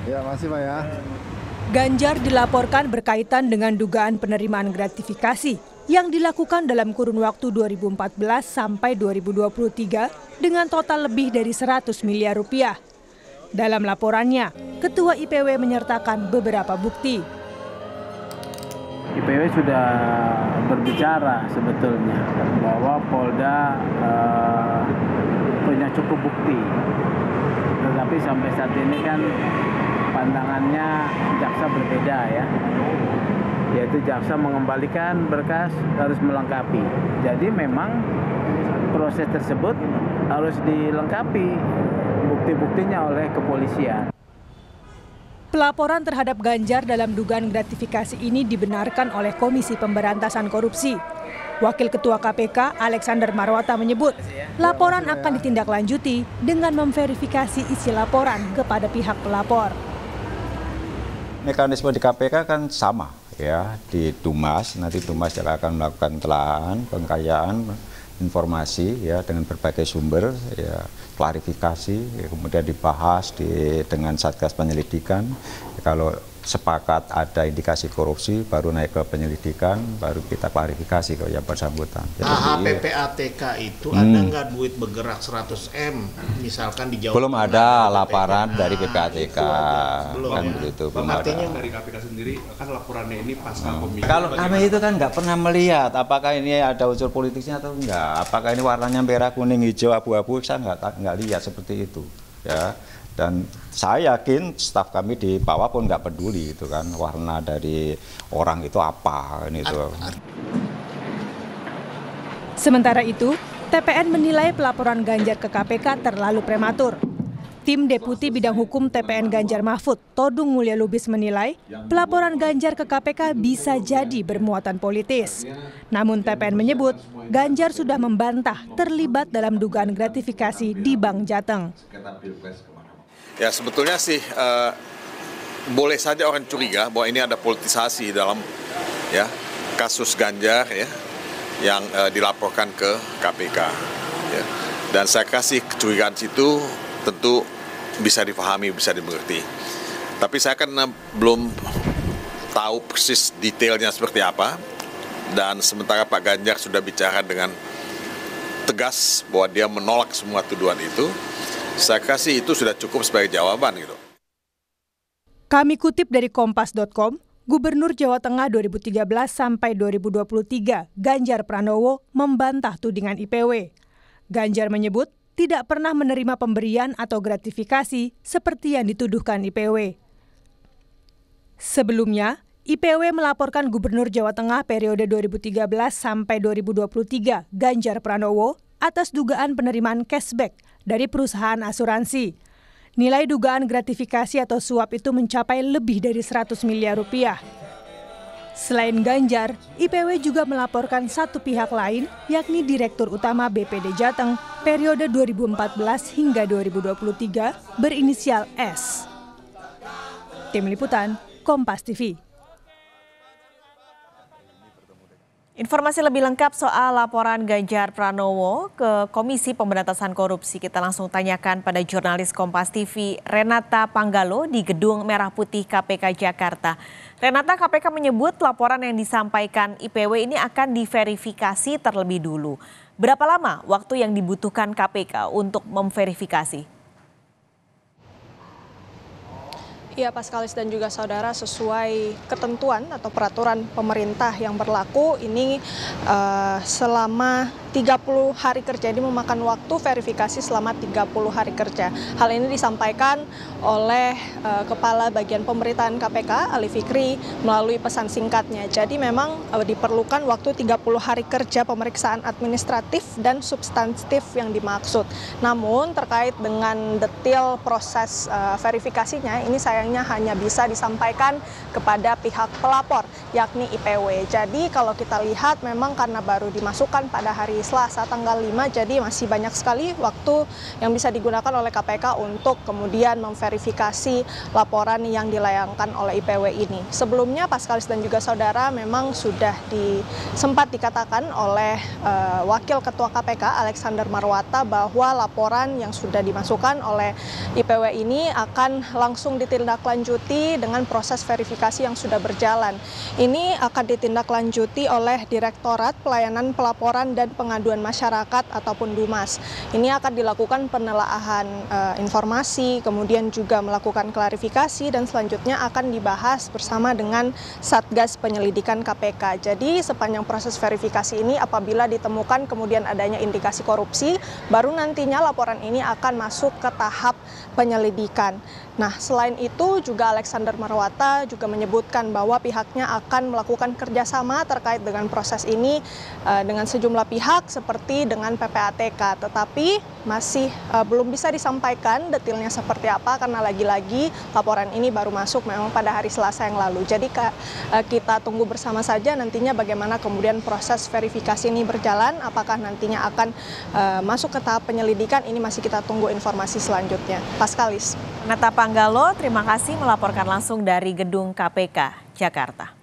Ya, masih Pak ya. Ganjar dilaporkan berkaitan dengan dugaan penerimaan gratifikasi yang dilakukan dalam kurun waktu 2014 sampai 2023 dengan total lebih dari 100 miliar rupiah. Dalam laporannya, Ketua IPW menyertakan beberapa bukti. IPW sudah berbicara sebetulnya bahwa Polda punya cukup bukti. Tetapi sampai saat ini kan pandangannya jaksa berbeda ya. Yaitu jaksa mengembalikan berkas harus melengkapi. Jadi memang proses tersebut harus dilengkapi bukti-buktinya oleh kepolisian. Pelaporan terhadap Ganjar dalam dugaan gratifikasi ini dibenarkan oleh Komisi Pemberantasan Korupsi. Wakil Ketua KPK Alexander Marwata menyebut, laporan akan ditindaklanjuti dengan memverifikasi isi laporan kepada pihak pelapor. Mekanisme di KPK kan sama ya, di Dumas, nanti Dumas yang akan melakukan telahan, pengkayaan informasi ya dengan berbagai sumber ya, klarifikasi ya, kemudian dibahas dengan Satgas Penyelidikan. Kalau sepakat ada indikasi korupsi baru naik ke penyelidikan, baru kita klarifikasi ke yang bersangkutan. PPATK itu ada nggak duit bergerak 100M misalkan di Jawa? Belum ada laporan dari PPATK. Belum Kan ya? begitu, belum ada. Dari KPK sendiri kan laporannya ini pasca pemilu. Kalau kami itu kan nggak pernah melihat apakah ini ada unsur politisnya atau enggak, apakah ini warnanya merah, kuning, hijau, abu-abu, saya nggak lihat seperti itu ya. Dan saya yakin staf kami di bawah pun nggak peduli itu kan warna dari orang itu apa ini itu. Sementara itu, TPN menilai pelaporan Ganjar ke KPK terlalu prematur. Tim Deputi Bidang Hukum TPN Ganjar Mahfud, Todung Mulya Lubis menilai pelaporan Ganjar ke KPK bisa jadi bermuatan politis. Namun TPN menyebut Ganjar sudah membantah terlibat dalam dugaan gratifikasi di Bank Jateng. Ya sebetulnya sih boleh saja orang curiga bahwa ini ada politisasi dalam ya kasus Ganjar ya yang dilaporkan ke KPK. Ya. Dan saya kasih kecurigaan situ tentu bisa dipahami, bisa dimengerti. Tapi saya kan belum tahu persis detailnya seperti apa. Dan sementara Pak Ganjar sudah bicara dengan tegas bahwa dia menolak semua tuduhan itu. Saya kasih itu sudah cukup sebagai jawaban gitu. Kami kutip dari kompas.com, Gubernur Jawa Tengah 2013 sampai 2023, Ganjar Pranowo membantah tudingan IPW. Ganjar menyebut tidak pernah menerima pemberian atau gratifikasi seperti yang dituduhkan IPW. Sebelumnya, IPW melaporkan Gubernur Jawa Tengah periode 2013 sampai 2023, Ganjar Pranowo, atas dugaan penerimaan cashback dari perusahaan asuransi. Nilai dugaan gratifikasi atau suap itu mencapai lebih dari 100 miliar rupiah. Selain Ganjar, IPW juga melaporkan satu pihak lain, yakni Direktur Utama BPD Jateng periode 2014 hingga 2023 berinisial S. Tim Liputan, Kompas TV. Informasi lebih lengkap soal laporan Ganjar Pranowo ke Komisi Pemberantasan Korupsi kita langsung tanyakan pada jurnalis Kompas TV Renata Panggalo di Gedung Merah Putih KPK Jakarta. Renata, KPK menyebut laporan yang disampaikan IPW ini akan diverifikasi terlebih dulu. Berapa lama waktu yang dibutuhkan KPK untuk memverifikasi? Ya, Paskalis dan juga saudara, sesuai ketentuan atau peraturan pemerintah yang berlaku ini selama 30 hari kerja, ini memakan waktu verifikasi selama 30 hari kerja. Hal ini disampaikan oleh Kepala Bagian Pemberitaan KPK Ali Fikri melalui pesan singkatnya. Jadi memang diperlukan waktu 30 hari kerja pemeriksaan administratif dan substantif yang dimaksud. Namun terkait dengan detail proses verifikasinya ini sayangnya hanya bisa disampaikan kepada pihak pelapor yakni IPW. Jadi kalau kita lihat memang karena baru dimasukkan pada hari hari Selasa tanggal 5, jadi masih banyak sekali waktu yang bisa digunakan oleh KPK untuk kemudian memverifikasi laporan yang dilayangkan oleh IPW ini. Sebelumnya Paskalis dan juga saudara memang sudah sempat dikatakan oleh Wakil Ketua KPK Alexander Marwata bahwa laporan yang sudah dimasukkan oleh IPW ini akan langsung ditindaklanjuti dengan proses verifikasi yang sudah berjalan. Ini akan ditindaklanjuti oleh Direktorat Pelayanan Pelaporan dan Pengaduan Masyarakat ataupun DUMAS. Ini akan dilakukan penelaahan informasi, kemudian juga melakukan klarifikasi, dan selanjutnya akan dibahas bersama dengan Satgas Penyelidikan KPK. Jadi sepanjang proses verifikasi ini apabila ditemukan kemudian adanya indikasi korupsi, baru nantinya laporan ini akan masuk ke tahap penyelidikan. Nah, selain itu juga Alexander Marwata juga menyebutkan bahwa pihaknya akan melakukan kerjasama terkait dengan proses ini dengan sejumlah pihak seperti dengan PPATK, tetapi masih belum bisa disampaikan detailnya seperti apa karena lagi-lagi laporan ini baru masuk memang pada hari Selasa yang lalu. Jadi kita tunggu bersama saja nantinya bagaimana kemudian proses verifikasi ini berjalan, apakah nantinya akan masuk ke tahap penyelidikan, ini masih kita tunggu informasi selanjutnya. Paskalis. Renata Panggalo, terima kasih melaporkan langsung dari Gedung KPK, Jakarta.